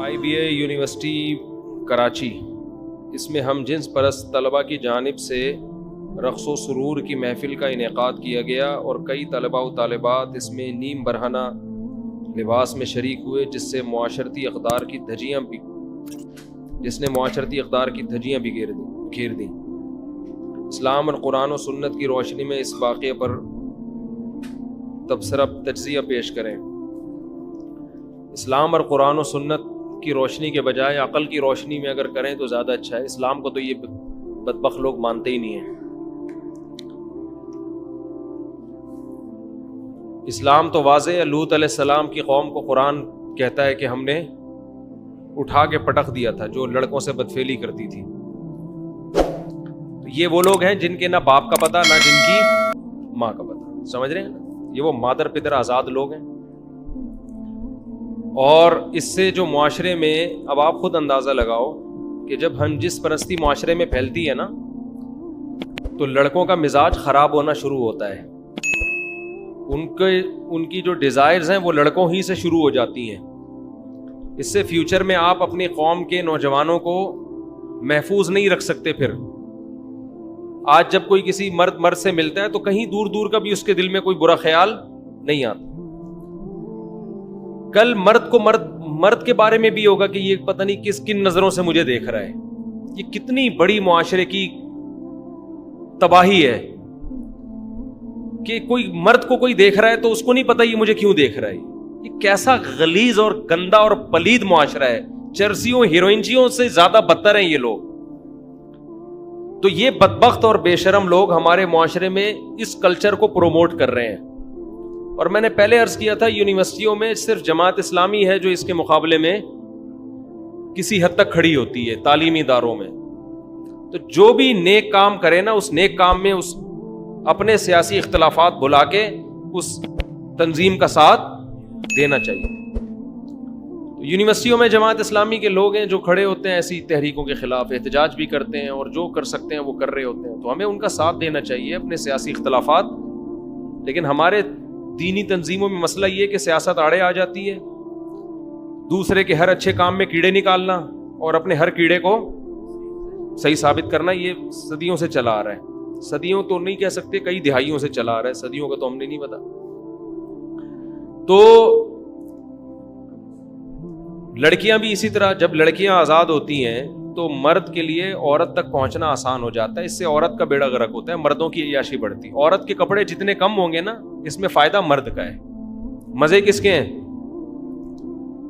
IBA university Karachi, اس میں ہم جنس پرست طلباء کی جانب سے رقص و سرور کی محفل کا انعقاد کیا گیا اور کئی طلباء و طالبات اس میں نیم برہنہ لباس میں شریک ہوئے، جس نے معاشرتی اقدار کی دھجیاں بھی گھیر دیں۔ اسلام اور قرآن و سنت کی روشنی میں اس واقعے پر تجزیہ پیش کریں۔ اسلام اور قرآن و سنت کی روشنی کے بجائے عقل کی روشنی میں اگر کریں تو زیادہ اچھا ہے۔ اسلام کو تو یہ بدبخت لوگ مانتے ہی نہیں ہیں۔ اسلام تو واضح ہے، لوط علیہ السلام کی قوم کو قرآن کہتا ہے کہ ہم نے اٹھا کے پٹک دیا تھا جو لڑکوں سے بدفعلی کرتی تھی۔ تو یہ وہ لوگ ہیں جن کے نہ باپ کا پتہ نہ جن کی ماں کا پتہ، سمجھ رہے ہیں نا؟ یہ وہ مادر پدر آزاد لوگ ہیں۔ اور اس سے جو معاشرے میں، اب آپ خود اندازہ لگاؤ کہ جب ہم جس پرستی معاشرے میں پھیلتی ہے نا تو لڑکوں کا مزاج خراب ہونا شروع ہوتا ہے۔ ان کی جو ڈیزائرز ہیں وہ لڑکوں ہی سے شروع ہو جاتی ہیں۔ اس سے فیوچر میں آپ اپنی قوم کے نوجوانوں کو محفوظ نہیں رکھ سکتے۔ پھر آج جب کوئی کسی مرد سے ملتا ہے تو کہیں دور دور کا بھی اس کے دل میں کوئی برا خیال نہیں آتا۔ کل مرد کے بارے میں بھی ہوگا کہ یہ پتہ نہیں کن نظروں سے مجھے دیکھ رہا ہے۔ یہ کتنی بڑی معاشرے کی تباہی ہے کہ کوئی مرد کو کوئی دیکھ رہا ہے تو اس کو نہیں پتہ یہ مجھے کیوں دیکھ رہا ہے۔ یہ کیسا غلیظ اور گندا اور پلید معاشرہ ہے۔ چرسیوں ہیروئنچیوں سے زیادہ بدتر ہیں یہ لوگ۔ تو یہ بدبخت اور بے شرم لوگ ہمارے معاشرے میں اس کلچر کو پروموٹ کر رہے ہیں۔ اور میں نے پہلے عرض کیا تھا، یونیورسٹیوں میں صرف جماعت اسلامی ہے جو اس کے مقابلے میں کسی حد تک کھڑی ہوتی ہے تعلیمی اداروں میں۔ تو جو بھی نیک کام کرے نا، اس نیک کام میں اس اپنے سیاسی اختلافات بھلا کے اس تنظیم کا ساتھ دینا چاہیے۔ یونیورسٹیوں میں جماعت اسلامی کے لوگ ہیں جو کھڑے ہوتے ہیں ایسی تحریکوں کے خلاف، احتجاج بھی کرتے ہیں اور جو کر سکتے ہیں وہ کر رہے ہوتے ہیں۔ تو ہمیں ان کا ساتھ دینا چاہیے اپنے سیاسی اختلافات۔ لیکن ہمارے دینی تنظیموں میں مسئلہ یہ کہ سیاست آڑے آ جاتی ہے، دوسرے کے ہر اچھے کام میں کیڑے نکالنا اور اپنے ہر کیڑے کو صحیح ثابت کرنا۔ یہ صدیوں سے چلا آ رہا ہے۔ صدیوں تو نہیں کہہ سکتے، کئی دہائیوں سے چلا آ رہا ہے، صدیوں کا تو ہم نے نہیں پتا۔ تو لڑکیاں بھی اسی طرح، جب لڑکیاں آزاد ہوتی ہیں تو مرد کے لیے عورت تک پہنچنا آسان ہو جاتا ہے۔ اس سے عورت کا بیڑا غرق ہوتا ہے، مردوں کی عیاشی بڑھتی۔ عورت کے کپڑے جتنے کم ہوں گے نا، اس میں فائدہ مرد کا ہے، مزے کس کے ہیں؟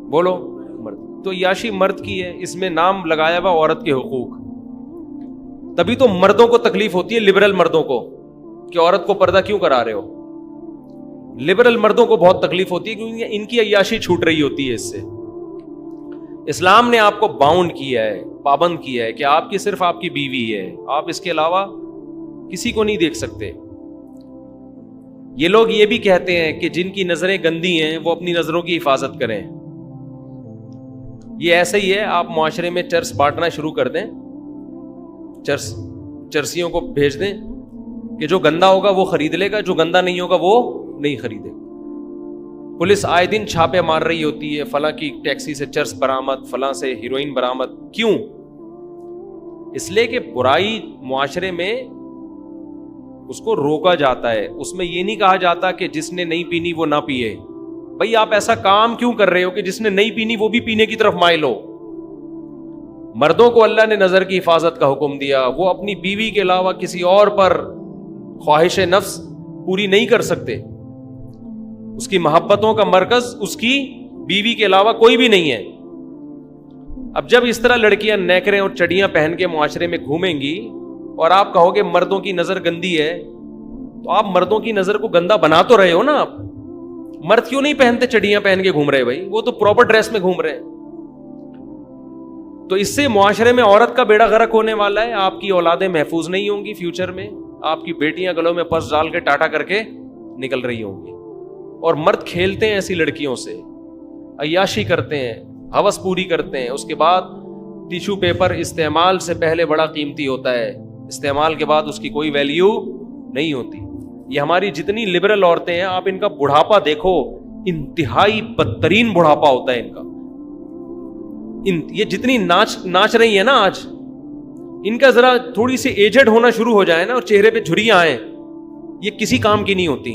بولو، مرد۔ تو عیاشی مرد کی ہے، اس میں نام لگایا ہوا عورت کے حقوق۔ تبھی تو مردوں کو تکلیف ہوتی ہے، لبرل مردوں کو، کہ عورت کو پردہ کیوں کرا رہے ہو۔ لبرل مردوں کو بہت تکلیف ہوتی ہے کیونکہ ان کی عیاشی چھوٹ رہی ہوتی ہے۔ اس سے اسلام نے آپ کو باؤنڈ کیا ہے، پابند کیا ہے کہ آپ کی صرف آپ کی بیوی ہے، آپ اس کے علاوہ کسی کو نہیں دیکھ سکتے۔ یہ لوگ یہ بھی کہتے ہیں کہ جن کی نظریں گندی ہیں وہ اپنی نظروں کی حفاظت کریں۔ یہ ایسا ہی ہے، آپ معاشرے میں چرس بانٹنا شروع کر دیں، چرسیوں کو بھیج دیں کہ جو گندا ہوگا وہ خرید لے گا، جو گندا نہیں ہوگا وہ نہیں خریدے گا۔ پولیس آئے دن چھاپے مار رہی ہوتی ہے، فلاں کی ٹیکسی سے چرس برآمد، فلاں سے ہیروئن برآمد۔ کیوں؟ اس لیے کہ برائی معاشرے میں اس کو روکا جاتا ہے۔ اس میں یہ نہیں کہا جاتا کہ جس نے نہیں پینی وہ نہ پیے۔ بھئی آپ ایسا کام کیوں کر رہے ہو کہ جس نے نہیں پینی وہ بھی پینے کی طرف مائل ہو؟ مردوں کو اللہ نے نظر کی حفاظت کا حکم دیا، وہ اپنی بیوی کے علاوہ کسی اور پر خواہش نفس پوری نہیں کر سکتے۔ اس کی محبتوں کا مرکز اس کی بیوی کے علاوہ کوئی بھی نہیں ہے۔ اب جب اس طرح لڑکیاں نیکریں اور چڑیاں پہن کے معاشرے میں گھومیں گی اور آپ کہو گے مردوں کی نظر گندی ہے، تو آپ مردوں کی نظر کو گندا بنا تو رہے ہو نا۔ آپ مرد کیوں نہیں پہنتے چڑیاں پہن کے گھوم رہے؟ بھائی وہ تو پراپر ڈریس میں گھوم رہے ہیں۔ تو اس سے معاشرے میں عورت کا بیڑا غرق ہونے والا ہے۔ آپ کی اولادیں محفوظ نہیں ہوں گی فیوچر میں، آپ کی بیٹیاں گلوں میں پرس ڈال کے ٹاٹا کر کے نکل رہی ہوں گی، اور مرد کھیلتے ہیں ایسی لڑکیوں سے، عیاشی کرتے ہیں، ہوس پوری کرتے ہیں۔ اس کے بعد ٹیشو پیپر استعمال سے پہلے بڑا قیمتی ہوتا ہے، استعمال کے بعد اس کی کوئی ویلیو نہیں ہوتی۔ یہ ہماری جتنی لبرل عورتیں ہیں، آپ ان کا بڑھاپا دیکھو، انتہائی بدترین بڑھاپا ہوتا ہے ان کا۔ یہ جتنی ناچ رہی ہیں نا آج، ان کا ذرا تھوڑی سی ایجڈ ہونا شروع ہو جائے نا اور چہرے پہ جھریاں آئیں، یہ کسی کام کی نہیں ہوتی،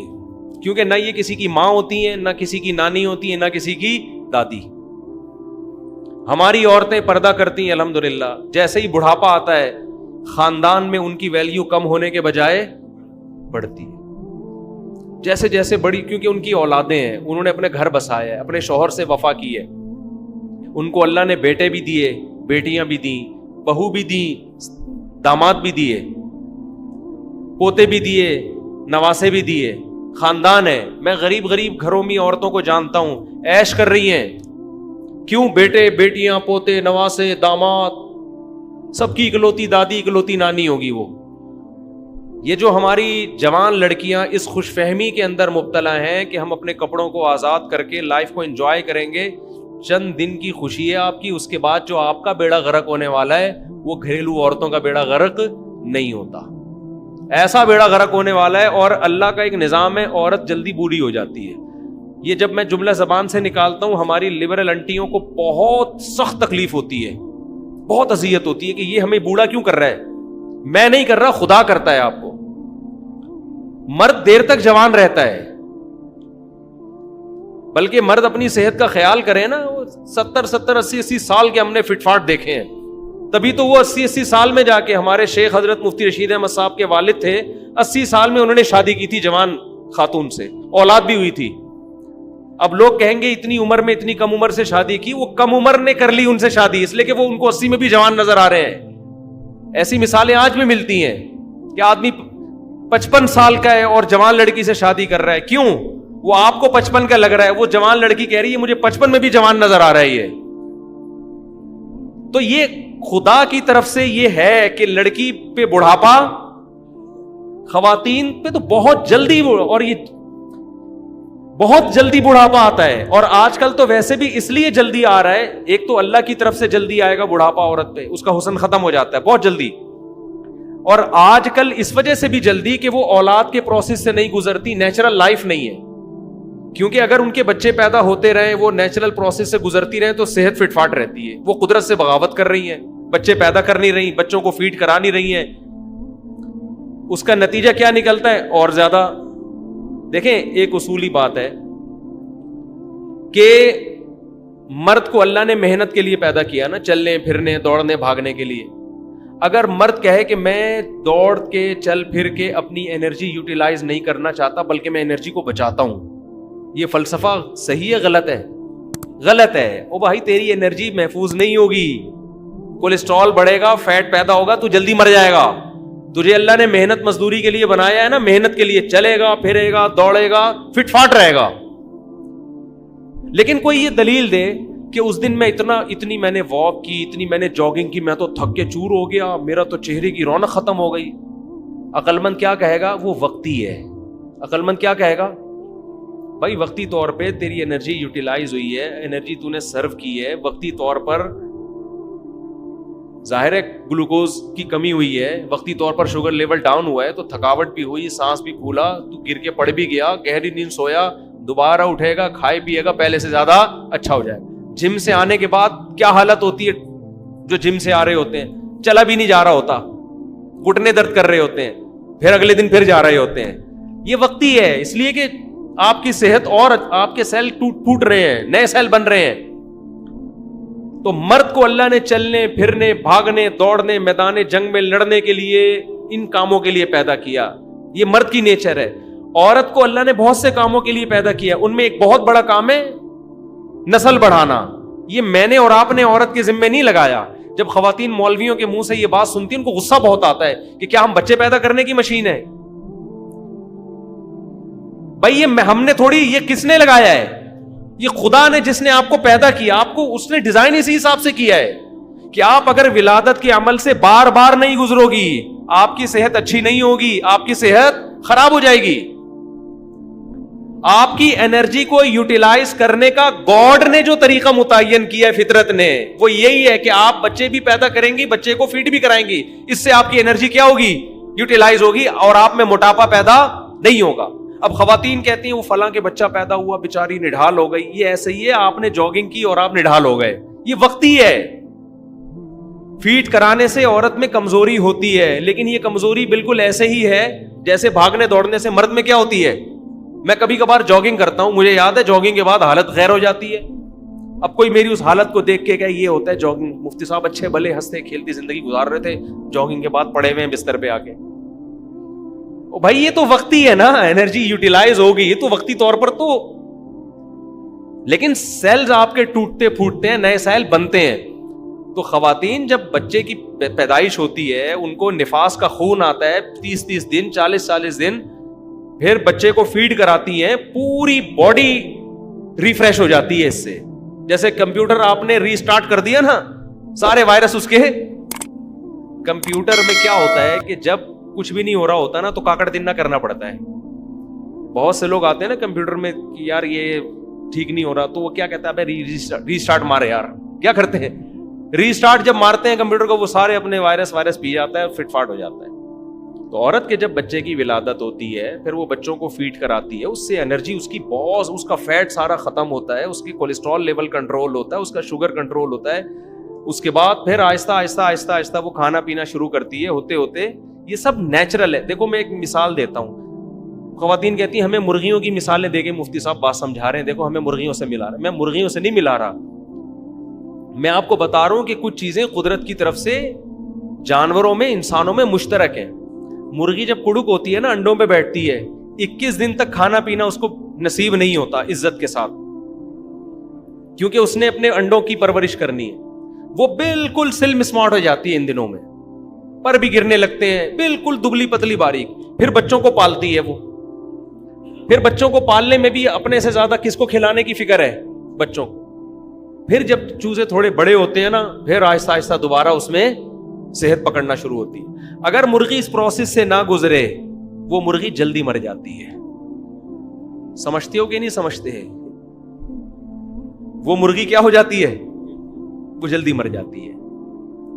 کیونکہ نہ یہ کسی کی ماں ہوتی ہیں، نہ کسی کی نانی ہوتی ہیں، نہ کسی کی دادی. ہماری عورتیں پردہ کرتی ہیں الحمدللہ. جیسے ہی بڑھاپا آتا ہے خاندان میں ان کی ویلیو کم ہونے کے بجائے بڑھتی ہے. جیسے جیسے بڑی، کیونکہ ان کی اولادیں ہیں، انہوں نے اپنے گھر بسایا ہے، اپنے شوہر سے وفا کی ہے، ان کو اللہ نے بیٹے بھی دیے، بیٹیاں بھی دیں، بہو بھی دی، داماد بھی دیے، پوتے بھی دیے، نواسے بھی دیے، خاندان ہے. میں غریب گھروں میں عورتوں کو جانتا ہوں، عیش کر رہی ہیں. کیوں؟ بیٹے، بیٹیاں، پوتے، نواسے، داماد، سب کی اکلوتی دادی، اکلوتی نانی ہوگی وہ. یہ جو ہماری جوان لڑکیاں اس خوش فہمی کے اندر مبتلا ہیں کہ ہم اپنے کپڑوں کو آزاد کر کے لائف کو انجوائے کریں گے، چند دن کی خوشی ہے آپ کی، اس کے بعد جو آپ کا بیڑا غرق ہونے والا ہے وہ گھریلو عورتوں کا بیڑا غرق نہیں ہوتا. ایسا بیڑا غرق ہونے والا ہے. اور اللہ کا ایک نظام ہے، عورت جلدی بوڑھی ہو جاتی ہے. یہ جب میں جملہ زبان سے نکالتا ہوں، ہماری لبرل انٹیوں کو بہت سخت تکلیف ہوتی ہے، بہت اذیت ہوتی ہے کہ یہ ہمیں بوڑھا کیوں کر رہا ہے. میں نہیں کر رہا، خدا کرتا ہے آپ کو. مرد دیر تک جوان رہتا ہے، بلکہ مرد اپنی صحت کا خیال کرے نا. 70 80 سال کے ہم نے فٹ فاٹ دیکھے ہیں، تبھی تو وہ 80 سال میں جا کے، ہمارے شیخ حضرت مفتی رشید احمد صاحب کے والد تھے، 80 سال میں انہوں نے شادی کی تھی جوان خاتون سے، اولاد بھی ہوئی تھی. اب لوگ کہیں گے اتنی عمر میں، اتنی کم عمر سے شادی کی. وہ کم عمر نے کر لی ان سے شادی، اس لیے کہ وہ ان کو 80 میں بھی جوان نظر آ رہے ہیں. ایسی مثالیں آج بھی ملتی ہیں کہ آدمی 55 سال کا ہے اور جوان لڑکی سے شادی کر رہا ہے. کیوں؟ وہ آپ کو 55 کا لگ رہا ہے، وہ جوان لڑکی کہہ رہی ہے مجھے 55 میں بھی جوان نظر آ رہا ہے. یہ تو یہ خدا کی طرف سے یہ ہے کہ لڑکی پہ بڑھاپا، خواتین پہ تو بہت جلدی، اور یہ بہت جلدی بڑھاپا آتا ہے. اور آج کل تو ویسے بھی اس لیے جلدی آ رہا ہے، ایک تو اللہ کی طرف سے جلدی آئے گا بڑھاپا عورت پہ، اس کا حسن ختم ہو جاتا ہے بہت جلدی. اور آج کل اس وجہ سے بھی جلدی کہ وہ اولاد کے پروسیس سے نہیں گزرتی، نیچرل لائف نہیں ہے. کیونکہ اگر ان کے بچے پیدا ہوتے رہے، وہ نیچرل پروسیس سے گزرتی رہے تو صحت فٹ فاٹ رہتی ہے. وہ قدرت سے بغاوت کر رہی ہیں، بچے پیدا کر نہیں رہی، بچوں کو فیڈ کرا نہیں رہی ہیں. اس کا نتیجہ کیا نکلتا ہے؟ اور زیادہ. دیکھیں ایک اصولی بات ہے کہ مرد کو اللہ نے محنت کے لیے پیدا کیا نا، چلنے پھرنے دوڑنے بھاگنے کے لیے. اگر مرد کہے کہ میں دوڑ کے چل پھر کے اپنی انرجی یوٹیلائز نہیں کرنا چاہتا بلکہ میں انرجی کو بچاتا ہوں، یہ فلسفہ صحیح ہے غلط ہے؟ غلط ہے. او بھائی تیری انرجی محفوظ نہیں ہوگی، کولیسٹرول بڑھے گا، فیٹ پیدا ہوگا، تو جلدی مر جائے گا. تجھے اللہ نے محنت مزدوری کے لیے بنایا ہے نا، محنت کے لیے چلے گا، پھرے گا، دوڑے گا، فٹ فاٹ رہے گا. لیکن کوئی یہ دلیل دے کہ اس دن میں اتنی میں نے واک کی، اتنی میں نے جاگنگ کی، میں تو تھک کے چور ہو گیا، میرا تو چہرے کی رونق ختم ہو گئی. عقل مند کیا کہے گا؟ وہ وقتی ہے. عقل مند کیا کہے گا؟ بھائی وقتی طور پہ تیری انرجی یوٹیلائز ہوئی ہے، انرجی تو نے سرو کی ہے وقتی طور پر. ظاہر ہے گلوکوز کی کمی ہوئی ہے، وقتی طور پر شوگر لیول ڈاؤن ہوا ہے، تو تھکاوٹ بھی ہوئی، سانس بھی پھولا، تو گر کے پڑ بھی گیا، گہری نیند سویا، دوبارہ اٹھے گا، کھائے پیے گا، پہلے سے زیادہ اچھا ہو جائے. جم سے آنے کے بعد کیا حالت ہوتی ہے؟ جو جم سے آ رہے ہوتے ہیں چلا بھی نہیں جا رہا ہوتا، گھٹنے درد کر رہے ہوتے ہیں، پھر اگلے دن پھر جا رہے ہوتے ہیں. یہ وقتی ہے، اس لیے کہ آپ کی صحت اور آپ کے سیل ٹوٹ رہے ہیں، نئے سیل بن رہے ہیں. تو مرد کو اللہ نے چلنے پھرنے بھاگنے دوڑنے میدان جنگ میں لڑنے کے لیے، ان کاموں کے لیے پیدا کیا. یہ مرد کی نیچر ہے. عورت کو اللہ نے بہت سے کاموں کے لیے پیدا کیا، ان میں ایک بہت بڑا کام ہے نسل بڑھانا. یہ میں نے اور آپ نے عورت کے ذمے نہیں لگایا. جب خواتین مولویوں کے منہ سے یہ بات سنتی ہیں ان کو غصہ بہت آتا ہے کہ کیا ہم بچے پیدا کرنے کی مشین ہے؟ بھائی یہ ہم نے تھوڑی، یہ کس نے لگایا ہے؟ یہ خدا نے، جس نے آپ کو پیدا کیا، آپ کو اس نے ڈیزائن اسی حساب سے کیا ہے کہ آپ اگر ولادت کے عمل سے بار بار نہیں گزرو گی، آپ کی صحت اچھی نہیں ہوگی، آپ کی صحت خراب ہو جائے گی. آپ کی انرجی کو یوٹیلائز کرنے کا گاڈ نے جو طریقہ متعین کیا ہے فطرت نے، وہ یہی ہے کہ آپ بچے بھی پیدا کریں گی، بچے کو فیڈ بھی کرائیں گی، اس سے آپ کی انرجی کیا ہوگی؟ یوٹیلائز ہوگی، اور آپ میں موٹاپا پیدا نہیں ہوگا. اب خواتین کہتی ہیں وہ فلاں کے بچہ پیدا ہوا، بیچاری نڈھال ہو گئی. یہ ایسے ہی ہے، آپ نے جاگنگ کی اور آپ نڈھال ہو گئے. یہ وقتی ہے. فیڈ کرانے سے عورت میں کمزوری ہوتی ہے, لیکن یہ کمزوری بالکل ایسے ہی ہے جیسے بھاگنے دوڑنے سے مرد میں کیا ہوتی ہے. میں کبھی کبھار جاگنگ کرتا ہوں, مجھے یاد ہے جاگنگ کے بعد حالت غیر ہو جاتی ہے. اب کوئی میری اس حالت کو دیکھ کے کہ یہ ہوتا ہے جاگنگ, مفتی صاحب اچھے بھلے ہنستے کھیلتی زندگی گزار رہے تھے, جاگنگ کے بعد پڑے ہوئے ہیں بستر پہ آ کے. بھائی یہ تو وقتی ہے نا, انرجی یوٹیلائز ہوگی, یہ تو وقتی طور پر. تو لیکن سیلز آپ کے ٹوٹتے پھوٹتے ہیں, نئے سیل بنتے ہیں. تو خواتین جب بچے کی پیدائش ہوتی ہے, ان کو نفاس کا خون آتا ہے 30 دن 40 دن, پھر بچے کو فیڈ کراتی ہیں, پوری باڈی ریفریش ہو جاتی ہے اس سے. جیسے کمپیوٹر آپ نے ری سٹارٹ کر دیا نا, سارے وائرس اس کے. کمپیوٹر میں کیا ہوتا ہے کہ جب کچھ بھی نہیں ہو رہا ہوتا نا تو کاکڑ دن نہ کرنا پڑتا ہے. بہت سے لوگ آتے ہیں نا کمپیوٹر میں کہ یار یہ ٹھیک نہیں ہو رہا, تو وہ کیا کہتا ہے ری سٹارٹ مارے. یار کیا کرتے ہیں, ری سٹارٹ جب مارتے ہیں کمپیوٹر کو, وہ سارے اپنے وائرس پی جاتا ہے, فٹ فاٹ ہو جاتا ہے. تو عورت کے جب بچے کی ولادت ہوتی ہے, پھر وہ بچوں کو فیڈ کراتی ہے, اس سے انرجی اس کی بہت, اس کا فیٹ سارا ختم ہوتا ہے, اس کی کولیسٹرول لیول کنٹرول ہوتا ہے, اس کا شوگر کنٹرول ہوتا ہے. اس کے بعد پھر آہستہ آہستہ آہستہ آہستہ وہ کھانا پینا شروع کرتی ہے. ہوتے ہوتے یہ سب نیچرل ہے. دیکھو میں ایک مثال دیتا ہوں. خواتین کہتی ہیں ہمیں مرغیوں کی مثالیں دے کے مفتی صاحب بات سمجھا رہے ہیں, دیکھو ہمیں مرغیوں سے ملا رہا ہے. میں مرغیوں سے نہیں ملا رہا, میں آپ کو بتا رہا ہوں کہ کچھ چیزیں قدرت کی طرف سے جانوروں میں انسانوں میں مشترک ہیں. مرغی جب کڑک ہوتی ہے نا, انڈوں پہ بیٹھتی ہے, 21 دن تک کھانا پینا اس کو نصیب نہیں ہوتا عزت کے ساتھ, کیونکہ اس نے اپنے انڈوں کی پرورش کرنی ہے. وہ بالکل سلم اسمارٹ ہو جاتی ہے ان دنوں میں, پر بھی گرنے لگتے ہیں, بالکل دبلی پتلی باریک. پھر بچوں کو پالتی ہے وہ, پھر بچوں کو پالنے میں بھی اپنے سے زیادہ کس کو کھلانے کی فکر ہے, بچوں کو. پھر جب چوزے تھوڑے بڑے ہوتے ہیں نا, پھر آہستہ آہستہ دوبارہ اس میں صحت پکڑنا شروع ہوتی ہے. اگر مرغی اس پروسیس سے نہ گزرے, وہ مرغی جلدی مر جاتی ہے. سمجھتے ہو کہ نہیں سمجھتے ہیں؟ وہ مرغی کیا ہو جاتی ہے, وہ جلدی مر جاتی ہے.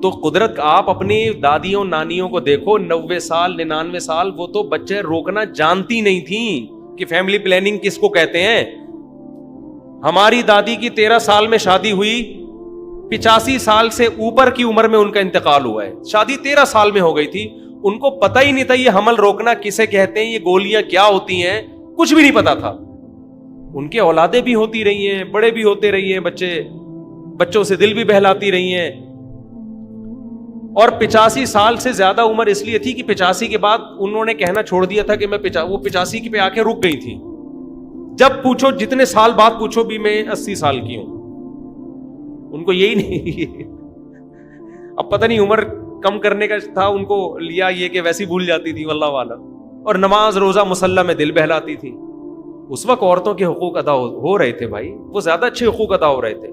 تو قدرت, آپ اپنی دادیوں نانیوں کو دیکھو, 90 سال 99 سال, وہ تو بچے روکنا جانتی نہیں تھیں کہ فیملی پلاننگ کس کو کہتے ہیں. ہماری دادی کی 13 سال میں شادی ہوئی, 85 سال سے اوپر کی عمر میں ان کا انتقال ہوا ہے. شادی 13 سال میں ہو گئی تھی, ان کو پتہ ہی نہیں تھا یہ حمل روکنا کسے کہتے ہیں, یہ گولیاں کیا ہوتی ہیں, کچھ بھی نہیں پتا تھا. ان کے اولادیں بھی ہوتی رہی ہیں, بڑے بھی ہوتے رہی ہیں, بچوں سے دل بھی بہلاتی رہی ہیں. اور 85 سال سے زیادہ عمر اس لیے تھی کہ 85 کے بعد انہوں نے کہنا چھوڑ دیا تھا کہ میں وہ 85 پہ آ کے رک گئی تھی. جب پوچھو, جتنے سال بعد پوچھو بھی, میں 80 سال کی ہوں. ان کو یہی نہیں, اب پتہ نہیں عمر کم کرنے کا تھا ان کو, لیا یہ کہ ویسی بھول جاتی تھی واللہ والا. اور نماز روزہ مصلی میں دل بہلاتی تھی. اس وقت عورتوں کے حقوق ادا ہو رہے تھے بھائی, وہ زیادہ اچھے حقوق ادا ہو رہے تھے.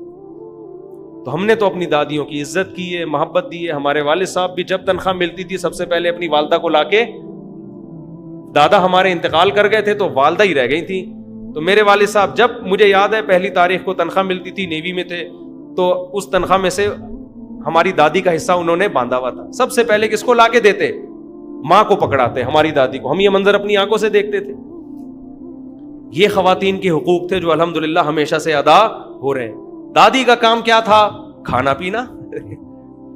تو ہم نے تو اپنی دادیوں کی عزت کی ہے, محبت دی ہے. ہمارے والد صاحب بھی جب تنخواہ ملتی تھی سب سے پہلے اپنی والدہ کو لا کے, دادا ہمارے انتقال کر گئے تھے تو والدہ ہی رہ گئی تھی. تو میرے والد صاحب, جب مجھے یاد ہے 1 تاریخ کو تنخواہ ملتی تھی, نیوی میں تھے, تو اس تنخواہ میں سے ہماری دادی کا حصہ انہوں نے باندھا ہوا تھا. سب سے پہلے کس کو لا کے دیتے, ماں کو پکڑاتے, ہماری دادی کو. ہم یہ منظر اپنی آنکھوں سے دیکھتے تھے. یہ خواتین کے حقوق تھے جو الحمدللہ ہمیشہ سے ادا ہو رہے ہیں. دادی کا کام کیا تھا, کھانا پینا,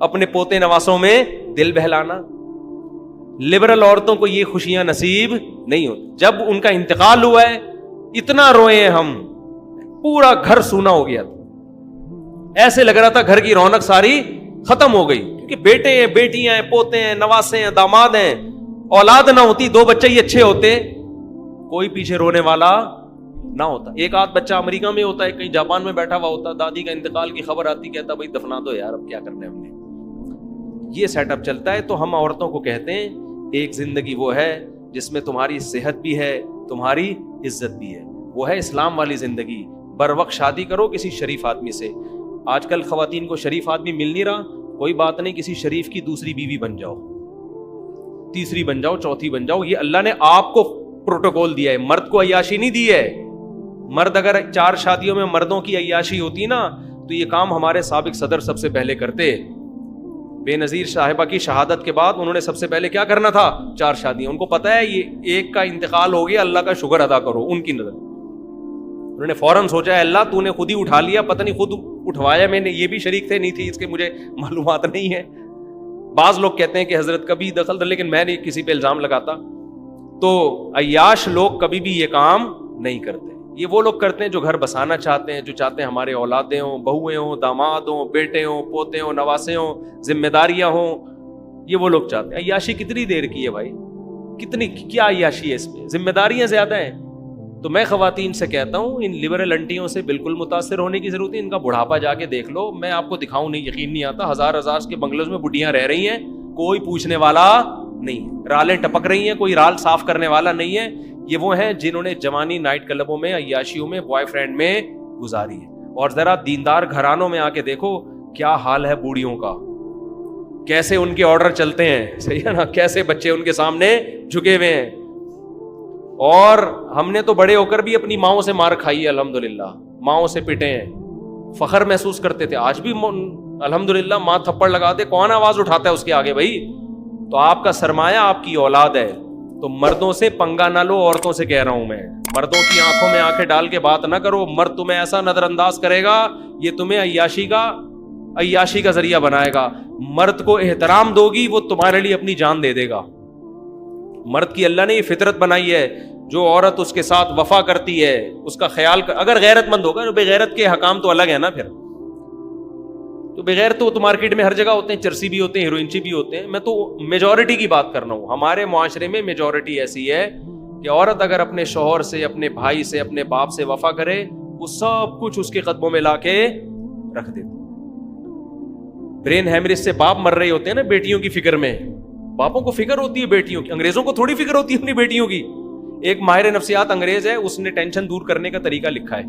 اپنے پوتے نواسوں میں دل بہلانا. لبرل عورتوں کو یہ خوشیاں نصیب نہیں ہوتی. جب ان کا انتقال ہوا ہے, اتنا روئے ہیں ہم, پورا گھر سونا ہو گیا تھا. ایسے لگ رہا تھا گھر کی رونق ساری ختم ہو گئی, کیونکہ بیٹے ہیں, بیٹیاں ہیں, پوتے ہیں, نواسے ہیں, داماد ہیں. اولاد نہ ہوتی, 2 بچے ہی اچھے ہوتے, کوئی پیچھے رونے والا نہ ہوتا. ایک آدھ بچہ امریکہ میں ہوتا ہے, کہیں جاپان میں بیٹھا ہوا ہوتا, دادی کا انتقال کی خبر آتی, کہتا بھائی دفنا دو یار, اب کیا کرنا ہے ہم نے. یہ سیٹ اپ چلتا ہے. تو ہم عورتوں کو کہتے ہیں ایک زندگی وہ ہے جس میں تمہاری صحت بھی ہے, تمہاری عزت بھی ہے, وہ ہے اسلام والی زندگی. بر وقت شادی کرو کسی شریف آدمی سے. آج کل خواتین کو شریف آدمی مل نہیں رہا, کوئی بات نہیں, کسی شریف کی دوسری بیوی بن جاؤ, تیسری بن جاؤ, چوتھی بن جاؤ. یہ اللہ نے آپ کو پروٹوکول دیا ہے, مرد کو عیاشی نہیں دی ہے. مرد اگر 4 شادیوں میں مردوں کی عیاشی ہوتی نا, تو یہ کام ہمارے سابق صدر سب سے پہلے کرتے. بے نظیر صاحبہ کی شہادت کے بعد انہوں نے سب سے پہلے کیا کرنا تھا, 4 شادیاں. ان کو پتا ہے یہ ایک کا انتقال ہو گیا, اللہ کا شکر ادا کرو. ان کی نظر انہوں نے فوراً سوچا ہے اللہ تو نے خود ہی اٹھا لیا, پتہ نہیں خود اٹھوایا میں نے, یہ بھی شریک تھے نہیں تھی اس کے مجھے معلومات نہیں ہے. بعض لوگ کہتے ہیں کہ حضرت کبھی دخل تھا, لیکن میں نہیں کسی پہ الزام لگاتا. تو عیاش لوگ کبھی بھی یہ کام نہیں کرتے. یہ وہ لوگ کرتے ہیں جو گھر بسانا چاہتے ہیں, جو چاہتے ہیں ہمارے اولادیں ہوں, بہویں ہوں, داماد ہوں, بیٹے ہوں, پوتے ہوں, نواسے ہوں, ذمہ داریاں ہوں. یہ وہ لوگ چاہتے ہیں. عیاشی کتنی دیر کی ہے بھائی, کتنی کیا عیاشی ہے اس میں, ذمہ داریاں زیادہ ہیں. تو میں خواتین سے کہتا ہوں ان لبرل انٹیوں سے بالکل متاثر ہونے کی ضرورت ہے. ان کا بڑھاپا جا کے دیکھ لو, میں آپ کو دکھاؤں نہیں, یقین نہیں آتا. ہزار کے بنگلوز میں بڈیاں رہ رہی ہیں, کوئی پوچھنے والا نہیں, رالیں ٹپک رہی ہیں, کوئی رال صاف کرنے والا نہیں ہے. یہ وہ ہیں جنہوں نے جوانی نائٹ کلبوں میں, عیاشیوں میں, بوائے فرینڈ میں گزاری ہے. اور ذرا دیندار گھرانوں میں آ کے دیکھو کیا حال ہے بوڑھیوں کا, کیسے ان کے آرڈر چلتے ہیں, صحیح ہے نا, کیسے بچے ان کے سامنے جھکے ہوئے ہیں. اور ہم نے تو بڑے ہو کر بھی اپنی ماؤں سے مار کھائی ہے, الحمدللہ, ماؤں سے پٹے ہیں, فخر محسوس کرتے تھے. آج بھی الحمدللہ ماں تھپڑ لگاتے, کون آواز اٹھاتا ہے اس کے آگے بھائی. تو آپ کا سرمایہ آپ کی اولاد ہے. تو مردوں سے پنگا نہ لو, عورتوں سے کہہ رہا ہوں میں, مردوں کی آنکھوں میں آنکھیں ڈال کے بات نہ کرو. مرد تمہیں ایسا نظر انداز کرے گا, یہ تمہیں عیاشی کا ذریعہ بنائے گا. مرد کو احترام دو گی, وہ تمہارے لیے اپنی جان دے دے گا. مرد کی اللہ نے یہ فطرت بنائی ہے, جو عورت اس کے ساتھ وفا کرتی ہے اس کا خیال اگر غیرت مند ہوگا. بغیرت کے حکام تو الگ ہے نا. پھر تو بغیر تو مارکیٹ میں ہر جگہ ہوتے ہیں, چرسی بھی ہوتے ہیں, ہیروئنچی بھی ہوتے ہیں. میں تو میجورٹی کی بات کر رہا ہوں. ہمارے معاشرے میں میجورٹی ایسی ہے کہ عورت اگر اپنے شوہر سے, اپنے بھائی سے, اپنے باپ سے وفا کرے, وہ سب کچھ اس کے قدموں میں لا کے رکھ دیتے. برین ہیمریج سے باپ مر رہے ہوتے ہیں نا بیٹیوں کی فکر میں. باپوں کو فکر ہوتی ہے بیٹیوں کی, انگریزوں کو تھوڑی فکر ہوتی ہے اپنی بیٹیوں کی. ایک ماہر نفسیات انگریز ہے, اس نے ٹینشن دور کرنے کا طریقہ لکھا ہے.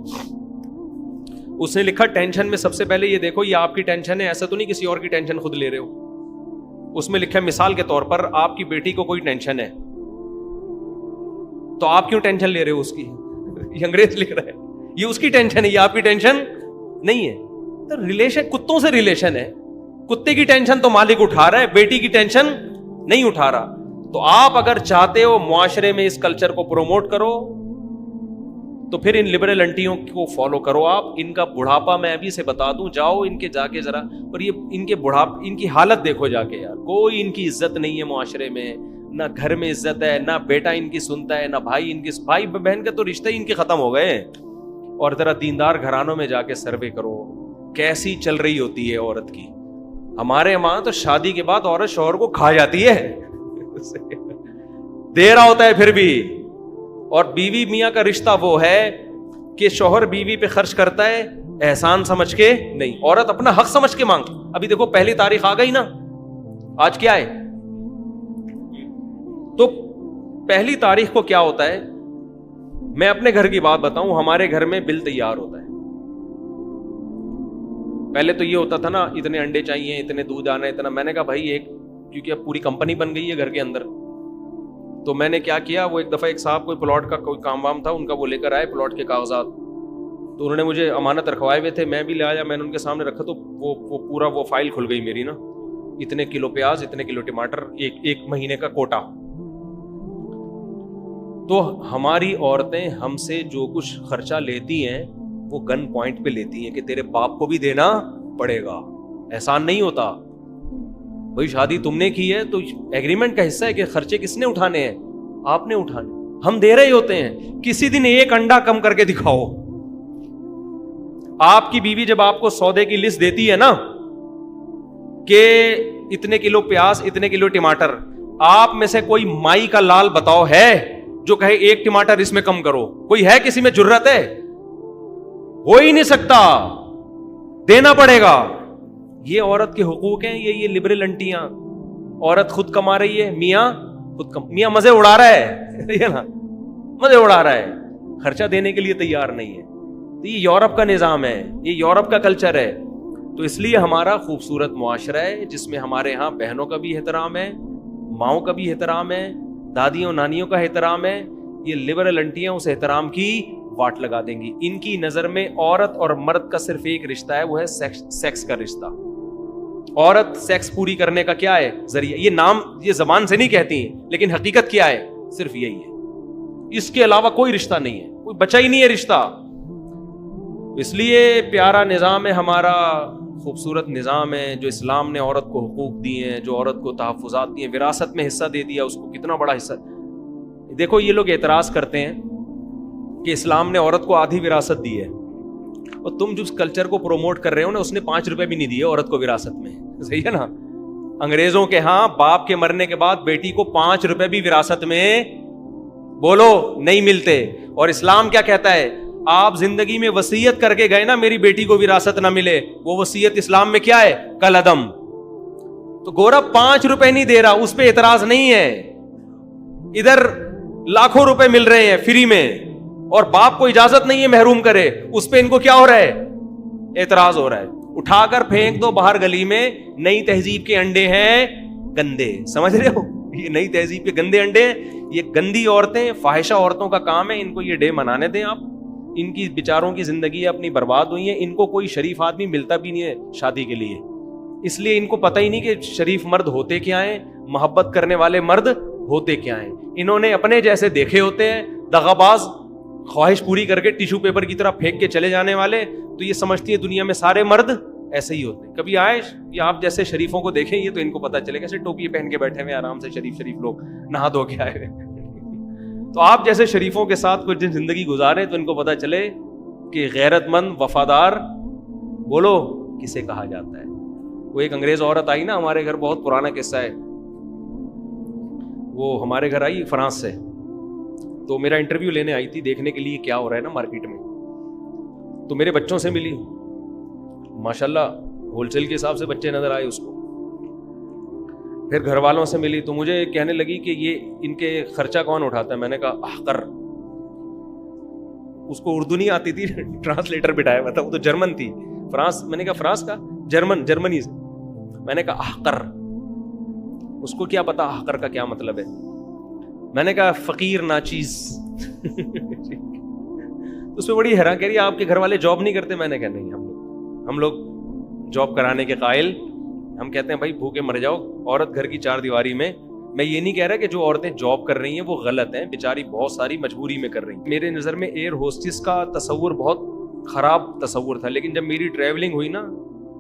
اس نے لکھا ٹینشن میں سب سے پہلے یہ دیکھو یہ آپ کی ٹینشن ہے, ایسا تو نہیں کسی اور کی ٹینشن خود لے رہے ہو. اس میں لکھا ہے مثال کے طور پر آپ کی بیٹی کو کوئی ٹینشن ہے تو آپ کیوں ٹینشن لے رہے ہو اس کی. یہ انگریز لکھ رہا ہے, یہ اس کی ٹینشن ہے, یہ آپ کی ٹینشن نہیں ہے. تو ریلیشن کتوں سے ریلیشن ہے, کتے کی ٹینشن تو مالک اٹھا رہا ہے, بیٹی کی ٹینشن نہیں اٹھا رہا. تو آپ اگر چاہتے ہو معاشرے میں اس کلچر کو پروموٹ کرو تو پھر ان لبرل انٹیوں کو فالو کرو. آپ ان کا بڑھاپا میں ابھی سے بتا دوں, جاؤ ان کے جا کے ذرا, اور یہ ان کے بڑھاپے ان کی حالت دیکھو جا کے یار. کوئی ان کی عزت نہیں ہے معاشرے میں, نہ گھر میں عزت ہے, نہ بیٹا ان کی سنتا ہے, نہ بھائی بہن کا تو رشتہ ہی ان کے ختم ہو گئے. اور ذرا دیندار گھرانوں میں جا کے سروے کرو کیسی چل رہی ہوتی ہے عورت کی. ہمارے وہاں تو شادی کے بعد عورت شوہر کو کھا جاتی ہے, دے رہا ہوتا ہے پھر بھی. اور بیوی میاں کا رشتہ وہ ہے کہ شوہر بیوی پہ خرچ کرتا ہے احسان سمجھ کے نہیں, عورت اپنا حق سمجھ کے مانگ. ابھی دیکھو پہلی تاریخ آ گئی نا, آج کیا ہے, تو پہلی تاریخ کو کیا ہوتا ہے, میں اپنے گھر کی بات بتاؤں, ہمارے گھر میں بل تیار ہوتا ہے. پہلے تو یہ ہوتا تھا نا, اتنے انڈے چاہیے, اتنے دودھ آنا, اتنا. میں نے کہا بھائی ایک, کیونکہ اب پوری کمپنی بن گئی ہے گھر کے اندر, تو میں نے کیا کیا, وہ ایک دفعہ ایک صاحب کوئی پلاٹ کا کوئی کام وام تھا ان کا, وہ لے کر آئے پلاٹ کے کاغذات, تو انہوں نے مجھے امانت رکھوائے ہوئے تھے, میں بھی لے آیا, میں نے ان کے سامنے رکھا, تو وہ پورا وہ فائل کھل گئی میری نا, اتنے کلو پیاز, اتنے کلو ٹماٹر, ایک مہینے کا کوٹا. تو ہماری عورتیں ہم سے جو کچھ خرچہ لیتی ہیں وہ گن پوائنٹ پہ لیتی ہیں کہ تیرے باپ کو بھی دینا پڑے گا, احسان نہیں ہوتا. بھائی شادی تم نے کی ہے تو ایگریمنٹ کا حصہ ہے کہ خرچے کس نے اٹھانے ہیں, آپ نے اٹھانے, ہم دے رہے ہوتے ہیں. کسی دن ایک انڈا کم کر کے دکھاؤ. آپ کی بیوی جب آپ کو سودے کی لسٹ دیتی ہے نا کہ اتنے کلو پیاز, اتنے کلو ٹماٹر, آپ میں سے کوئی مائی کا لال بتاؤ ہے جو کہے ایک ٹماٹر اس میں کم کرو؟ کوئی ہے کسی میں جرت ہے؟ ہو ہی نہیں سکتا, دینا پڑے گا. یہ عورت کے حقوق ہیں, یہ لبرل انٹیاں. عورت خود کما رہی ہے, میاں مزے اڑا رہا ہے, یہ نا مزے اڑا رہا ہے, خرچہ دینے کے لیے تیار نہیں ہے. تو یہ یورپ کا نظام ہے, یہ یورپ کا کلچر ہے. تو اس لیے ہمارا خوبصورت معاشرہ ہے جس میں ہمارے ہاں بہنوں کا بھی احترام ہے, ماؤں کا بھی احترام ہے, دادیوں نانیوں کا احترام ہے. یہ لبرل انٹیاں اس احترام کی واٹ لگا دیں گی. ان کی نظر میں عورت اور مرد کا صرف ایک رشتہ ہے, وہ ہے سیکس کا رشتہ. عورت سیکس پوری کرنے کا کیا ہے ذریعہ, یہ نام یہ زبان سے نہیں کہتی ہیں لیکن حقیقت کیا ہے, صرف یہی ہے. اس کے علاوہ کوئی رشتہ نہیں ہے, کوئی بچا ہی نہیں ہے رشتہ. اس لیے پیارا نظام ہے ہمارا, خوبصورت نظام ہے جو اسلام نے عورت کو حقوق دیے ہیں, جو عورت کو تحفظات دیے, وراثت میں حصہ دے دیا اس کو, کتنا بڑا حصہ. دیکھو یہ لوگ اعتراض کرتے ہیں کہ اسلام نے عورت کو آدھی وراثت دی ہے, اور تم جس کلچر کو پروموٹ کر رہے ہو نا اس نے 5 روپے بھی نہیں دیے عورت کو وراثت میں, صحیح ہے نا. انگریزوں کے ہاں باپ کے مرنے کے بعد بیٹی کو 5 روپے بھی وراثت میں بولو نہیں ملتے, اور اسلام کیا کہتا ہے, آپ زندگی میں وصیت کر کے گئے نا میری بیٹی کو وراثت نہ ملے, وہ وصیت اسلام میں کیا ہے, کالعدم. تو گورا 5 روپے نہیں دے رہا, اس پہ اعتراض نہیں ہے. ادھر لاکھوں روپے مل رہے ہیں فری میں, اور باپ کو اجازت نہیں ہے محروم کرے, اس پہ ان کو کیا ہو رہا ہے, اعتراض ہو رہا ہے. اٹھا کر پھینک دو باہر گلی میں, نئی تہذیب کے انڈے ہیں گندے, سمجھ رہے ہو, یہ نئی تہذیب کے گندے انڈے ہیں, یہ گندی عورتیں, فاحشہ عورتوں کا کام ہے. ان کو یہ ڈے منانے دیں آپ, ان کی بیچاروں کی زندگی اپنی برباد ہوئی ہے. ان کو کوئی شریف آدمی ملتا بھی نہیں ہے شادی کے لیے, اس لیے ان کو پتہ ہی نہیں کہ شریف مرد ہوتے کیا ہیں, محبت کرنے والے مرد ہوتے کیا ہیں. انہوں نے اپنے جیسے دیکھے ہوتے ہیں, دغا باز, خواہش پوری کر کے ٹیشو پیپر کی طرح پھینک کے چلے جانے والے. تو یہ سمجھتی ہے دنیا میں سارے مرد ایسے ہی ہوتے ہیں. کبھی آئے یہ آپ جیسے شریفوں کو دیکھیں, یہ تو ان کو پتہ چلے کیسے ٹوپی پہن کے بیٹھے ہوئے آرام سے شریف لوگ نہا دھو کے آئے ہوئے. تو آپ جیسے شریفوں کے ساتھ کچھ دن زندگی گزارے تو ان کو پتہ چلے کہ غیرت مند وفادار بولو کسے کہا جاتا ہے. وہ ایک انگریز عورت آئی نا ہمارے گھر, بہت پرانا قصہ ہے, وہ ہمارے گھر آئی فرانس سے. تو میرا انٹرویو لینے آئی تھی, دیکھنے کے لیے کیا ہو رہا ہے نا مارکیٹ میں. تو میرے بچوں سے ملی, ماشاءاللہ ہول سیل کے حساب سے بچے نظر آئے اس کو. پھر گھر والوں سے ملی تو مجھے کہنے لگی کہ یہ ان کے خرچہ کون اٹھاتا ہے. میں نے کہا احقر, اس کو اردو نہیں آتی تھی, ٹرانسلیٹر بٹھایا ہوا تھا, وہ تو جرمن تھی. فرانس, میں نے کہا فرانس کا, جرمنی سے. میں نے کہا احقر, اس کو کیا پتا احقر کا کیا مطلب ہے. میں نے کہا فقیر ناچیز. اس پہ بڑی حیران, کہہ رہی آپ کے گھر والے جاب نہیں کرتے. میں نے کہا نہیں, ہم لوگ جاب کرانے کے قائل, ہم کہتے ہیں بھائی بھوکے مر جاؤ عورت گھر کی 4 دیواری میں. میں یہ نہیں کہہ رہا کہ جو عورتیں جاب کر رہی ہیں وہ غلط ہیں, بیچاری بہت ساری مجبوری میں کر رہی ہیں. میرے نظر میں ایئر ہوسٹس کا تصور بہت خراب تصور تھا, لیکن جب میری ٹریولنگ ہوئی نا,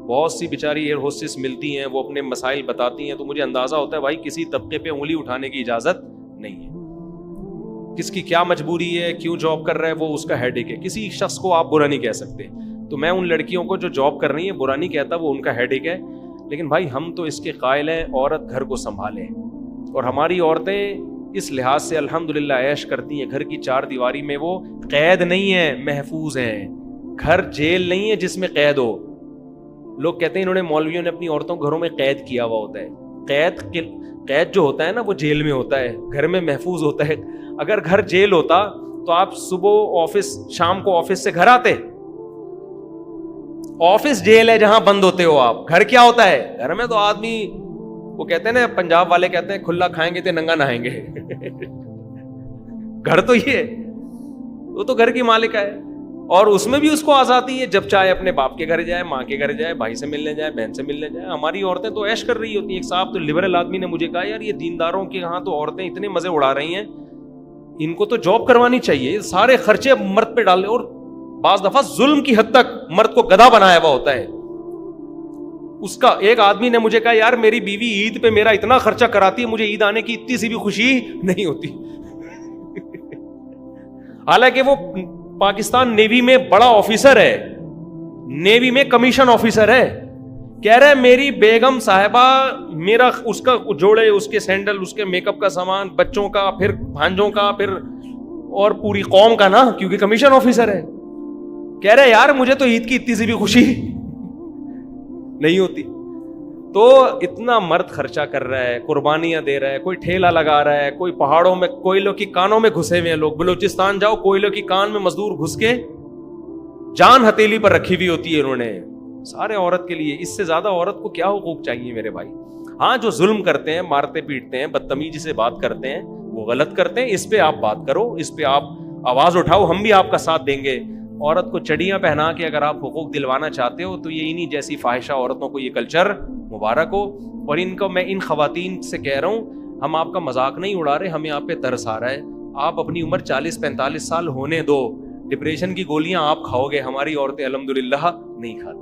بہت سی بیچاری ایئر ہوسٹس ملتی ہیں, وہ اپنے مسائل بتاتی ہیں, تو مجھے اندازہ ہوتا ہے بھائی کسی طبقے پہ انگلی اٹھانے کی اجازت نہیں ہے. کس کی کیا مجبوری ہے, کیوں جاب کر رہا ہے, وہ اس کا ہیڈ ایک ہے. کسی شخص کو آپ برا نہیں کہہ سکتے. تو میں ان لڑکیوں کو جو جاب کر رہی ہیں برا نہیں کہتا, وہ ان کا ہیڈ ایک ہے. لیکن بھائی ہم تو اس کے قائل ہیں عورت گھر کو سنبھالے, اور ہماری عورتیں اس لحاظ سے الحمدللہ عیش کرتی ہیں. گھر کی 4 دیواری میں وہ قید نہیں ہے, محفوظ ہیں. گھر جیل نہیں ہے جس میں قید ہو. لوگ کہتے ہیں انہوں نے, مولویوں نے اپنی عورتوں کو گھروں میں قید کیا ہوا ہوتا ہے. قید جو ہوتا ہے نا وہ جیل میں ہوتا ہے, گھر میں محفوظ ہوتا ہے. اگر گھر جیل ہوتا تو آپ صبح آفس, شام کو آفس سے گھر آتے. آفس جیل ہے جہاں بند ہوتے ہو آپ. گھر کیا ہوتا ہے, گھر میں تو آدمی, وہ کہتے ہیں نا پنجاب والے کہتے ہیں کھلا کھائیں گے تو ننگا نہائیں گے. گھر تو یہ ہے, وہ تو گھر کی مالک ہے, اور اس میں بھی اس کو آزادی ہے, جب چاہے اپنے باپ کے گھر جائے, ماں کے گھر جائے, بھائی سے ملنے جائے, بہن سے ملنے جائے. ہماری عورتیں تو عیش کر رہی ہوتی ہیں. ایک صاحب تو لبرل آدمی نے مجھے کہا یار یہ دینداروں کے یہاں تو عورتیں اتنے مزے اڑا رہی ہیں, ان کو تو جاب کروانی چاہیے, سارے خرچے مرد پہ ڈالے. اور بعض دفعہ ظلم کی حد تک مرد کو گدھا بنایا ہوا ہوتا ہے. اس کا ایک آدمی نے مجھے کہا یار میری بیوی عید پہ میرا اتنا خرچہ کراتی ہے, مجھے عید آنے کی اتنی سی بھی خوشی نہیں ہوتی. حالانکہ وہ پاکستان نیوی میں بڑا آفیسر ہے, نیوی میں کمیشن آفیسر ہے. کہہ رہے میری بیگم صاحبہ میرا, اس کا جوڑے, اس کے سینڈل, اس کے میک اپ کا سامان, بچوں کا, پھر بھانجوں کا, پھر اور پوری قوم کا نا, کیونکہ کمیشن آفیسر ہے. کہہ رہے یار مجھے تو عید کی اتنی سی بھی خوشی نہیں ہوتی. تو اتنا مرد خرچہ کر رہا ہے, قربانیاں دے رہا ہے, کوئی ٹھیلا لگا رہا ہے, کوئی پہاڑوں میں کوئلوں کی کانوں میں گھسے ہوئے ہیں لوگ. بلوچستان جاؤ, کوئلوں کی کان میں مزدور گھس کے جان ہتھیلی پر رکھی ہوئی ہوتی ہے انہوں نے, سارے عورت کے لیے. اس سے زیادہ عورت کو کیا حقوق چاہیے میرے بھائی. ہاں جو ظلم کرتے ہیں, مارتے پیٹتے ہیں, بدتمیزی سے بات کرتے ہیں, وہ غلط کرتے ہیں. اس پہ آپ بات کرو, اس پہ آپ آواز اٹھاؤ, ہم بھی آپ کا ساتھ دیں گے. عورت کو چڑیاں پہنا کے اگر آپ حقوق دلوانا چاہتے ہو تو یہ انہی جیسی فاحشہ عورتوں کو یہ کلچر مبارک ہو. اور ان کو میں ان خواتین سے کہہ رہا ہوں, ہم آپ کا مذاق نہیں اڑا رہے, ہمیں آپ پہ ترس آ رہا ہے. آپ اپنی عمر 40-45 سال ہونے دو, ڈپریشن کی گولیاں آپ کھاؤ گے, ہماری عورتیں الحمدللہ نہیں کھاتی.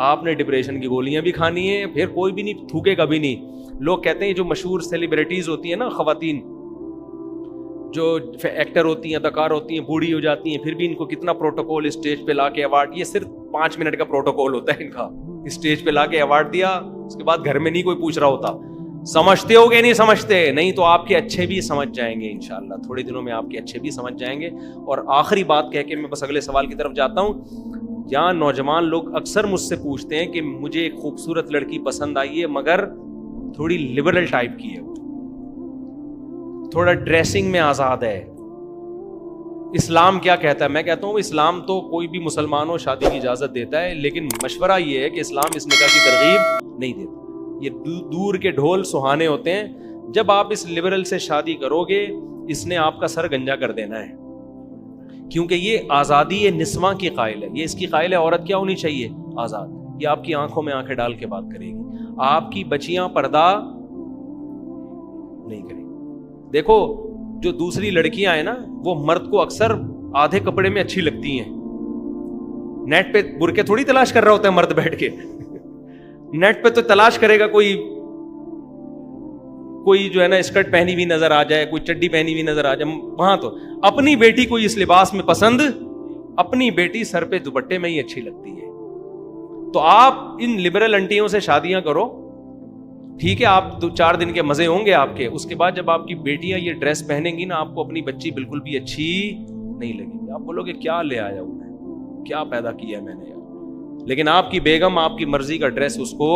آپ نے ڈپریشن کی گولیاں بھی کھانی ہے, پھر کوئی بھی نہیں تھوکے گا بھی نہیں. لوگ کہتے ہیں جو مشہور سیلیبریٹیز ہوتی ہیں نا, خواتین جو ایکٹر ہوتی ہیں, اداکار ہوتی ہیں, بوڑھی ہو جاتی ہیں, پھر بھی ان کو کتنا پروٹوکول اسٹیج پہ لا کے ایوارڈ, یہ صرف 5 منٹ کا پروٹوکول ہوتا ہے ان کا. اسٹیج پہ لا کے ایوارڈ دیا, اس کے بعد گھر میں نہیں کوئی پوچھ رہا ہوتا. سمجھتے ہو گے نہیں سمجھتے, نہیں تو آپ کے اچھے بھی سمجھ جائیں گے انشاءاللہ, تھوڑے دنوں میں آپ کے اچھے بھی سمجھ جائیں گے. اور آخری بات کہہ کے میں بس اگلے سوال کی طرف جاتا ہوں. یہاں نوجوان لوگ اکثر مجھ سے پوچھتے ہیں کہ مجھے ایک خوبصورت لڑکی پسند آئی ہے مگر تھوڑی لبرل ٹائپ کی ہے, تھوڑا ڈریسنگ میں آزاد ہے, اسلام کیا کہتا ہے؟ میں کہتا ہوں اسلام تو کوئی بھی مسلمان ہو شادی کی اجازت دیتا ہے, لیکن مشورہ یہ ہے کہ اسلام اس نکاح کی ترغیب نہیں دیتا. یہ دور کے ڈھول سہانے ہوتے ہیں. جب آپ اس لبرل سے شادی کرو گے, اس نے آپ کا سر گنجا کر دینا ہے, کیونکہ یہ آزادی نسواں کی قائل ہے. یہ اس کی قائل ہے عورت کیا ہونی چاہیے؟ آزاد. یہ آپ کی آنکھوں میں آنکھیں ڈال کے بات کرے گی, آپ کی بچیاں پردہ نہیں کریں. دیکھو جو دوسری لڑکیاں ہیں نا, وہ مرد کو اکثر آدھے کپڑے میں اچھی لگتی ہیں. نیٹ پہ برقعے تھوڑی تلاش کر رہا ہوتا ہے مرد بیٹھ کے, نیٹ پہ تو تلاش کرے گا کوئی جو ہے نا اسکرٹ پہنی ہوئی نظر آ جائے, کوئی چڈی پہنی ہوئی نظر آ جائے. وہاں تو اپنی بیٹی کو اس لباس میں پسند, اپنی بیٹی سر پہ دوپٹے میں ہی اچھی لگتی ہے. تو آپ ان لبرل انٹیوں سے شادیاں کرو, ٹھیک ہے, آپ 2-4 دن کے مزے ہوں گے آپ کے. اس کے بعد جب آپ کی بیٹیاں یہ ڈریس پہنیں گی نا, آپ کو اپنی بچی بالکل بھی اچھی نہیں لگے گی. آپ بولو گے کیا لے آیا ہوں میں, کیا پیدا کیا ہے میں نے یار. لیکن آپ کی بیگم آپ کی مرضی کا ڈریس اس کو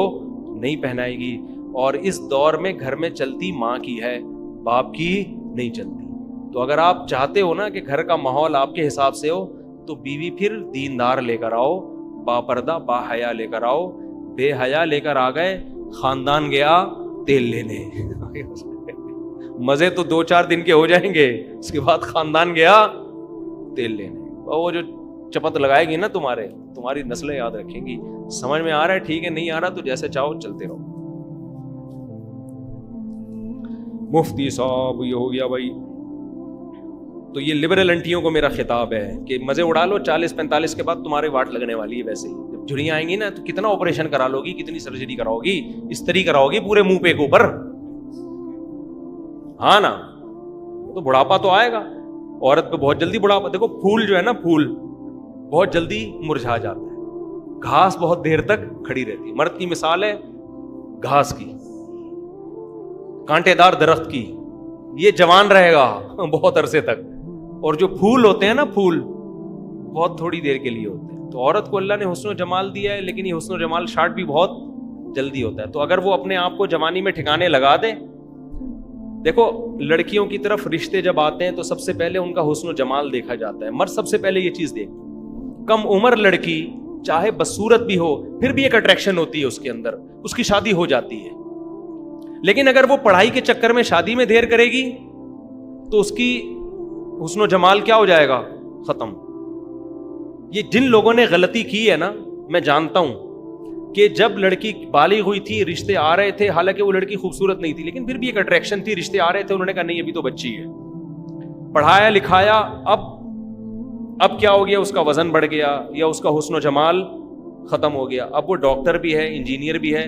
نہیں پہنائے گی. اور اس دور میں گھر میں چلتی ماں کی ہے, باپ کی نہیں چلتی. تو اگر آپ چاہتے ہو نا کہ گھر کا ماحول آپ کے حساب سے ہو, تو بیوی پھر دیندار لے کر آؤ, با پردہ با حیا لے کر آؤ. بے حیا لے کر آ گئے, خاندان گیا تیل لینے. مزے تو 2-4 دن کے ہو جائیں گے, اس کے بعد خاندان گیا تیل لینے. اور وہ جو چپت لگائے گی نا تمہاری نسلیں یاد رکھیں گی. سمجھ میں آ رہا ہے؟ ٹھیک ہے, نہیں آ رہا تو جیسے چاہو چلتے رہو. مفتی صاحب یہ ہو گیا بھائی. تو یہ لبرل انٹیوں کو میرا خطاب ہے کہ مزے اڑا لو, 40-45 کے بعد تمہارے واٹ لگنے والی ہے. ویسے ہی جب جھڑیاں آئیں گی نا, تو کتنا آپریشن کرا لو گی, کتنی سرجری کراؤ گی, استری کراؤ گی پورے منہ پہ کے اوپر, ہاں نا. تو بڑھاپا تو آئے گا عورت پہ بہت جلدی. بڑھاپا دیکھو, پھول جو ہے نا, پھول بہت جلدی مرجھا جاتا ہے, گھاس بہت دیر تک کھڑی رہتی ہے. مرد کی مثال ہے گھاس کی, کانٹے دار درخت کی. یہ جوان رہے گا بہت عرصے تک, اور جو پھول ہوتے ہیں نا, پھول بہت تھوڑی دیر کے لیے ہوتے ہیں. تو عورت کو اللہ نے حسن و جمال دیا ہے, لیکن یہ حسن و جمال شارٹ بھی بہت جلدی ہوتا ہے. تو اگر وہ اپنے آپ کو جوانی میں ٹھکانے لگا دے. دیکھو لڑکیوں کی طرف رشتے جب آتے ہیں تو سب سے پہلے ان کا حسن و جمال دیکھا جاتا ہے. مرد سب سے پہلے یہ چیز دیکھ, کم عمر لڑکی چاہے بدصورت بھی ہو, پھر بھی ایک اٹریکشن ہوتی ہے اس کے اندر, اس کی شادی ہو جاتی ہے. لیکن اگر وہ پڑھائی کے چکر میں شادی میں دیر کرے گی تو اس کی حسن و جمال کیا ہو جائے گا؟ ختم. یہ جن لوگوں نے غلطی کی ہے نا, میں جانتا ہوں کہ جب لڑکی بالغ ہوئی تھی, رشتے آ رہے تھے, حالانکہ وہ لڑکی خوبصورت نہیں تھی, لیکن پھر بھی ایک اٹریکشن تھی, رشتے آ رہے تھے, انہوں نے کہا نہیں ابھی تو بچی ہے. پڑھایا لکھایا, اب کیا ہو گیا, اس کا وزن بڑھ گیا یا اس کا حسن و جمال ختم ہو گیا. اب وہ ڈاکٹر بھی ہے, انجینئر بھی ہے,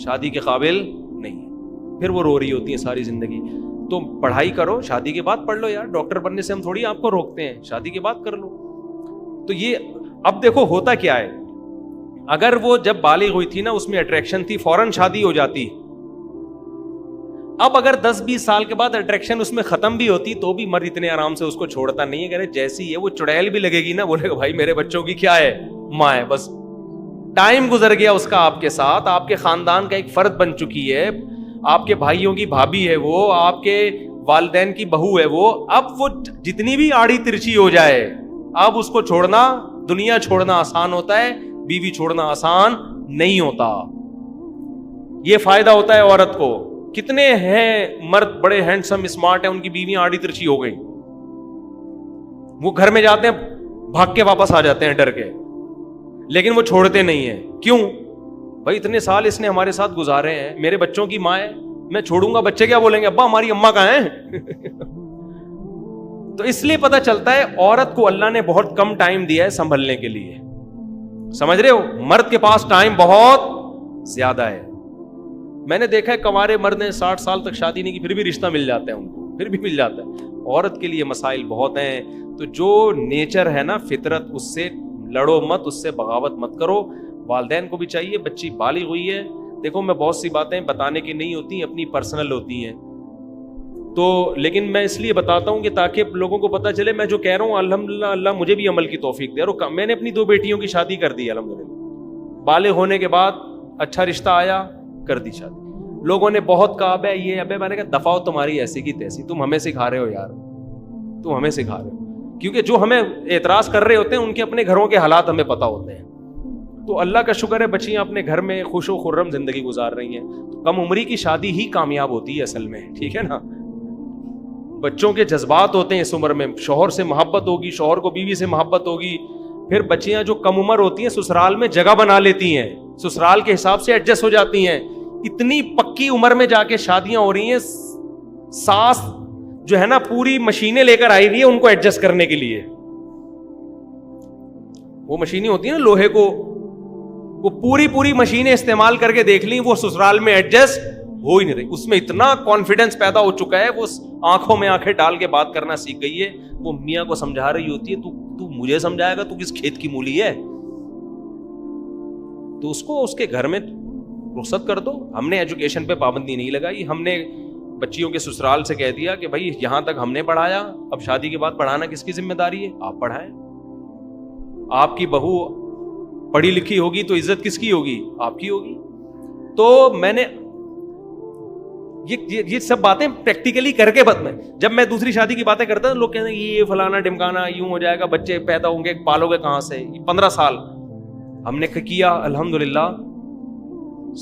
شادی کے قابل نہیں ہے. پھر وہ رو رہی ہوتی ہیں ساری زندگی. تو پڑھائی کرو, شادی کے بعد پڑھ لو یار. ڈاکٹر بننے سے ہم تھوڑی آپ کو روکتے ہیں, شادی کے بعد کر لو. تو یہ اب دیکھو ہوتا کیا ہے, اگر وہ جب بالغ ہوئی تھی نا, اس میں اٹریکشن تھی, فوراً شادی ہو جاتی. اب اگر 10-20 سال کے بعد اٹریکشن اس میں ختم بھی ہوتی, تو بھی مرد اتنے آرام سے اس کو چھوڑتا نہیں ہے. کہ جیسی ہے وہ چڑیل بھی لگے گی نا, بولے گا بھائی میرے بچوں کی کیا ہے, ماں ہے. بس ٹائم گزر گیا اس کا آپ کے ساتھ, آپ کے خاندان کا ایک فرد بن چکی ہے, آپ کے بھائیوں کی بھابھی ہے وہ, آپ کے والدین کی بہو ہے وہ. اب وہ جتنی بھی آڑی ترچی ہو جائے, اب اس کو چھوڑنا, دنیا چھوڑنا آسان ہوتا ہے, بیوی چھوڑنا آسان نہیں ہوتا. یہ فائدہ ہوتا ہے عورت کو. کتنے ہیں مرد بڑے ہینڈسم اسمارٹ ہیں, ان کی بیویاں آڑی ترچی ہو گئی, وہ گھر میں جاتے ہیں بھاگ کے واپس آ جاتے ہیں ڈر کے, لیکن وہ چھوڑتے نہیں ہیں. کیوں بھائی, اتنے سال اس نے ہمارے ساتھ گزارے ہیں, میرے بچوں کی ماں ہے, میں چھوڑوں گا, بچے کیا بولیں گے, ابا ہماری اماں کہاں ہیں. تو تو اس لیے پتہ چلتا ہے عورت کو اللہ نے بہت کم ٹائم دیا ہے سنبھلنے کے لیے. سمجھ رہے ہو؟ مرد کے پاس ٹائم بہت زیادہ ہے. میں نے دیکھا ہے کنوارے مرد نے 60 سال تک شادی نہیں کی پھر بھی رشتہ مل جاتا ہے ان کو, پھر بھی مل جاتا ہے. عورت کے لیے مسائل بہت ہیں. تو جو نیچر ہے نا, فطرت, اس سے لڑو مت, اس سے بغاوت مت کرو. والدین کو بھی چاہیے, بچی بالغ ہوئی ہے, دیکھو میں بہت سی باتیں بتانے کی نہیں ہوتی, اپنی پرسنل ہوتی ہیں, تو لیکن میں اس لیے بتاتا ہوں کہ تاکہ لوگوں کو پتہ چلے میں جو کہہ رہا ہوں الحمدللہ اللہ مجھے بھی عمل کی توفیق دے. اور میں نے اپنی 2 بیٹیوں کی شادی کر دی الحمدللہ, بالغ ہونے کے بعد اچھا رشتہ آیا, کر دی شادی. لوگوں نے بہت کہا ابے یہ ابے, میں نے کہا دفعہ تمہاری ایسی کی تیسی, تم ہمیں سکھا رہے ہو یار, تم ہمیں سکھا رہے ہو, کیونکہ جو ہمیں اعتراض کر رہے ہوتے ہیں ان کے اپنے گھروں کے حالات ہمیں پتہ ہوتے ہیں. تو اللہ کا شکر ہے بچیاں اپنے گھر میں خوش و خرم زندگی گزار رہی ہیں. تو کم عمری کی شادی ہی کامیاب ہوتی ہے اصل میں, ٹھیک ہے نا. بچوں کے جذبات ہوتے ہیں اس عمر میں, شوہر سے محبت ہوگی, شوہر کو بیوی سے محبت ہوگی. پھر بچیاں جو کم عمر ہوتی ہیں سسرال میں جگہ بنا لیتی ہیں, سسرال کے حساب سے ایڈجسٹ ہو جاتی ہیں. اتنی پکی عمر میں جا کے شادیاں ہو رہی ہیں, ساس جو ہے نا پوری مشینیں لے کر آئی ہوئی ہے ان کو ایڈجسٹ کرنے کے لیے. وہ مشینیں ہوتی ہیں نا لوہے کو, وہ پوری مشینیں استعمال کر کے دیکھ لیں, وہ سسرال میں ایڈجسٹ ہو ہی نہیں رہی. اس میں اتنا کانفیڈنس پیدا ہو چکا ہے, وہ آنکھوں میں آنکھیں ڈال کے بات کرنا سیکھ گئی ہے. وہ میاں کو سمجھا رہی ہوتی ہے, تو مجھے سمجھائے گا, تو کس کھیت کی مولی ہے, تو اس کو اس کے گھر میں رخصت کر دو. ہم نے ایجوکیشن پہ پابندی نہیں لگائی, ہم نے بچیوں کے سسرال سے کہہ دیا کہ بھائی یہاں تک ہم نے پڑھایا, اب شادی کے بعد پڑھانا کس کی ذمہ داری ہے, آپ پڑھائیں. آپ کی بہو پڑھی لکھی ہوگی تو عزت کس کی ہوگی, آپ کی ہوگی. تو میں نے یہ سب باتیں پریکٹیکلی کر کے میں جب میں دوسری شادی کی باتیں کرتا ہوں لوگ کہتے ہیں یہ فلانا ڈمکانا, یوں ہو جائے گا, بچے پیدا ہوں گے, پالو گے کہاں سے. 15 سال ہم نے کیا, الحمدللہ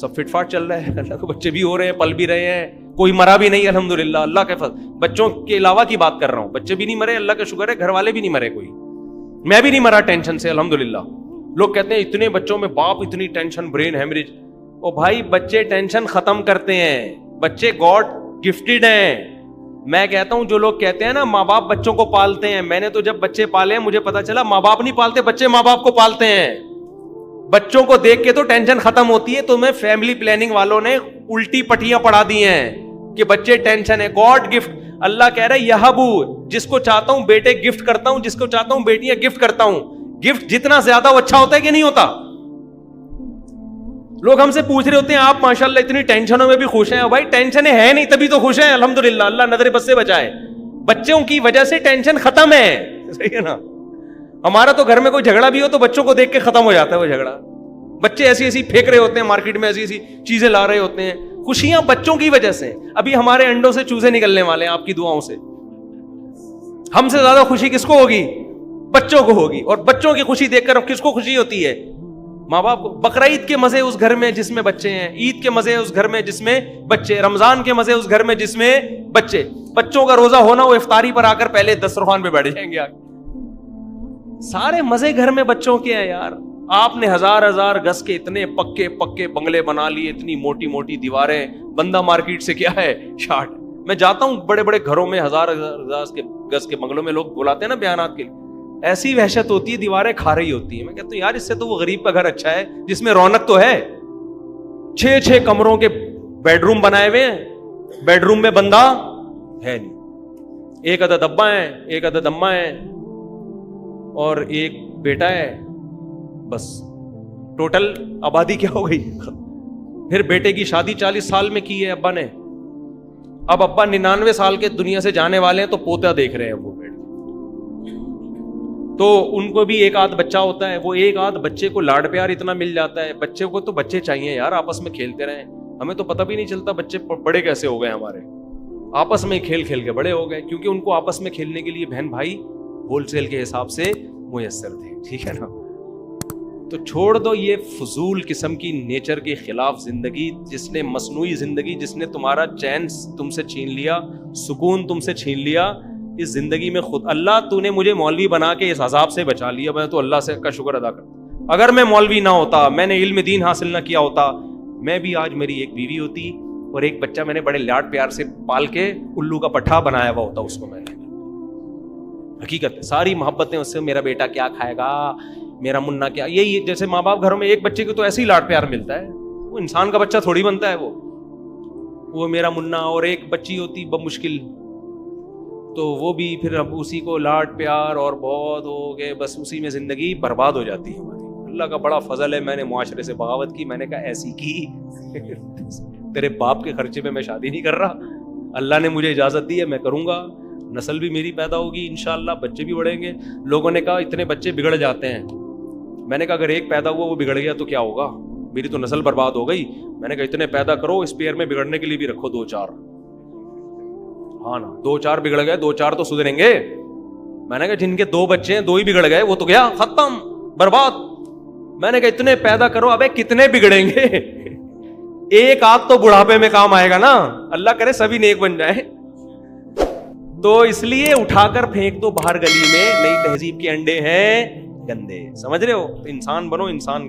سب فٹ فاٹ چل رہا ہے, اللہ کے بچے بھی ہو رہے ہیں, پل بھی رہے ہیں, کوئی مرا بھی نہیں الحمدللہ, اللہ کے فضل. بچوں کے علاوہ کی بات کر رہا ہوں, بچے بھی نہیں مرے اللہ کا شکر ہے, گھر والے بھی نہیں مرے, کوئی میں بھی نہیں مرا ٹینشن سے الحمدللہ. لوگ کہتے ہیں اتنے بچوں میں باپ اتنی ٹینشن, برین ہیمریج. او بھائی بچے ٹینشن ختم کرتے ہیں, بچے گاڈ گفٹڈ ہیں. میں کہتا ہوں جو لوگ کہتے ہیں نا ماں باپ بچوں کو پالتے ہیں, میں نے تو جب بچے پالے ہیں مجھے پتا چلا ماں باپ نہیں پالتے, بچے ماں باپ کو پالتے ہیں. بچوں کو دیکھ کے تو ٹینشن ختم ہوتی ہے. تو میں فیملی پلاننگ والوں نے الٹی پٹیاں پڑھا دی ہیں کہ بچے ٹینشن ہے, گاڈ گفٹ. اللہ کہہ رہا ہے یہبو, جس کو چاہتا ہوں بیٹے گفٹ کرتا ہوں, جس کو چاہتا ہوں بیٹیاں گفٹ کرتا ہوں. گفٹ جتنا زیادہ وہ اچھا ہوتا ہے کہ نہیں ہوتا. لوگ ہم سے پوچھ رہے ہوتے ہیں آپ ماشاءاللہ اتنی ٹینشنوں میں بھی خوش ہیں. بھائی ٹینشن ہے نہیں تبھی تو خوش ہیں الحمدللہ, اللہ نظر بد سے بچائے. بچوں کی وجہ سے ٹینشن ختم ہے, صحیح ہے نا. ہمارا تو گھر میں کوئی جھگڑا بھی ہو تو بچوں کو دیکھ کے ختم ہو جاتا ہے وہ جھگڑا. بچے ایسی پھینک رہے ہوتے ہیں مارکیٹ میں, ایسی چیزیں لا رہے ہوتے ہیں. خوشیاں بچوں کی وجہ سے. ابھی ہمارے انڈوں سے چوزے نکلنے والے ہیں آپ کی دعاؤں سے. ہم سے زیادہ خوشی کس کو ہوگی, بچوں کو ہوگی. اور بچوں کی خوشی دیکھ کر کس کو خوشی ہوتی ہے, ماں باپ کو. بقرعید کے مزے اس گھر میں جس میں بچے ہیں, عید کے مزے اس گھر میں جس میں بچے, رمضان کے مزے اس گھر میں جس میں بچے. بچوں کا روزہ ہونا, وہ افطاری پر آ کر پہلے دسترخوان پہ بیٹھ جائیں گے. سارے مزے گھر میں بچوں کے ہیں یار. آپ نے ہزار گز کے اتنے پکے بنگلے بنا لیے, اتنی موٹی دیواریں. بندہ مارکیٹ سے کیا ہے شارٹ. میں جاتا ہوں بڑے گھروں میں, ہزار گز کے بنگلوں میں, لوگ بلاتے ہیں نا بیانات کے لیے, ایسی وحشت ہوتی ہے, دیواریں کھا رہی ہوتی ہیں. میں کہتا ہوں یار اس سے تو وہ غریب کا گھر اچھا ہے جس میں رونق تو ہے. 6 کمروں کے بیڈ روم بنائے ہوئے ہیں, بیڈ روم میں بندہ ہے نہیں. 1 عدد ابا ہے, 1 عدد اماں ہے, اور 1 بیٹا ہے, بس ٹوٹل آبادی کیا ہو گئی. پھر بیٹے کی شادی 40 سال میں کی ہے ابا نے, اب ابا 99 سال کے دنیا سے جانے والے ہیں, تو پوتا دیکھ رہے ہیں وہ بیٹے. تو ان کو بھی 1 آدھ بچہ ہوتا ہے, وہ 1 آدھ بچے کو لاڈ پیار اتنا مل جاتا ہے. بچے کو تو بچے چاہیے یار, آپس میں کھیلتے رہیں. ہمیں تو پتہ بھی نہیں چلتا بچے بڑے کیسے ہو گئے ہمارے, آپس میں کھیل کے بڑے ہو گئے, کیونکہ ان کو آپس میں کھیلنے کے لیے بہن بھائی ہول سیل کے حساب سے میسر تھے, ٹھیک ہے نا. تو چھوڑ دو یہ فضول قسم کی نیچر کے خلاف زندگی, جس نے مصنوعی زندگی, جس نے تمہارا چین تم سے چھین لیا, سکون تم سے چھین لیا. اس زندگی میں خود اللہ تو نے مجھے مولوی بنا کے اس عذاب سے بچا لیا. میں تو اللہ سے کا شکر ادا کرتا. اگر میں مولوی نہ ہوتا, میں نے علم دین حاصل نہ کیا ہوتا, میں بھی آج میری 1 بیوی ہوتی اور 1 بچہ میں نے بڑے لاڈ پیار سے پال کے الو کا پٹھا بنایا ہوا ہوتا اس کو میں نے. حقیقت ہے, ساری محبتیں اس سے, میرا بیٹا کیا کھائے گا, میرا منا کیا, یہی جیسے ماں باپ گھروں میں ایک بچے کو تو ایسے ہی لاڈ پیار ملتا ہے, وہ انسان کا بچہ تھوڑی بنتا ہے وہ میرا منا, اور ایک بچی ہوتی بمشکل تو وہ بھی پھر اب اسی کو لاڈ پیار اور بہت ہو گئے, بس اسی میں زندگی برباد ہو جاتی ہے ہماری. اللہ کا بڑا فضل ہے, میں نے معاشرے سے بغاوت کی, میں نے کہا ایسی کی تیرے باپ کے خرچے پہ میں شادی نہیں کر رہا, اللہ نے مجھے اجازت دی ہے, میں کروں گا, نسل بھی میری پیدا ہوگی انشاءاللہ, بچے بھی بڑھیں گے. لوگوں نے کہا اتنے بچے بگڑ جاتے ہیں, میں نے کہا اگر ایک پیدا ہوا وہ بگڑ گیا تو کیا ہوگا, میری تو نسل برباد ہو گئی. میں نے کہا اتنے پیدا کرو, اس پیئر میں بگڑنے کے لیے بھی رکھو 2-4, ہاں نا 2-4 بگڑ گئے, 2-4 تو سدھریں گے. میں نے کہا جن کے 2 بچے ہیں 2 ہی بگڑ گئے, وہ تو گیا ختم برباد. میں نے کہا اتنے پیدا کرو, ابے کتنے بگڑیں گے, ایک آدھ تو بڑھاپے میں کام آئے گا نا, اللہ کرے سبھی نیک بن جائیں. تو اس لیے اٹھا کر پھینک دو باہر گلی میں, نئی تہذیب کے انڈے ہیں گندے, سمجھ رہے ہو. انسان بنو, انسان.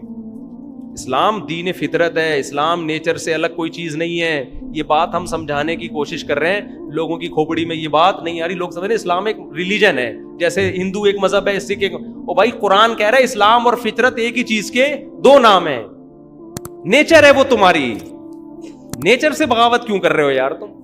اسلام دین فطرت ہے, اسلام نیچر سے الگ کوئی چیز نہیں ہے. یہ بات ہم سمجھانے کی کوشش کر رہے ہیں, لوگوں کی کھوپڑی میں یہ بات نہیں آ رہی. لوگ سمجھ رہے ہیں اسلام ایک ریلیجن ہے, جیسے ہندو ایک مذہب ہے, سکھ ایک. او بھائی قرآن کہہ رہا ہے اسلام اور فطرت ایک ہی چیز کے 2 نام ہیں. نیچر ہے وہ تمہاری, نیچر سے بغاوت کیوں کر رہے ہو یار تم.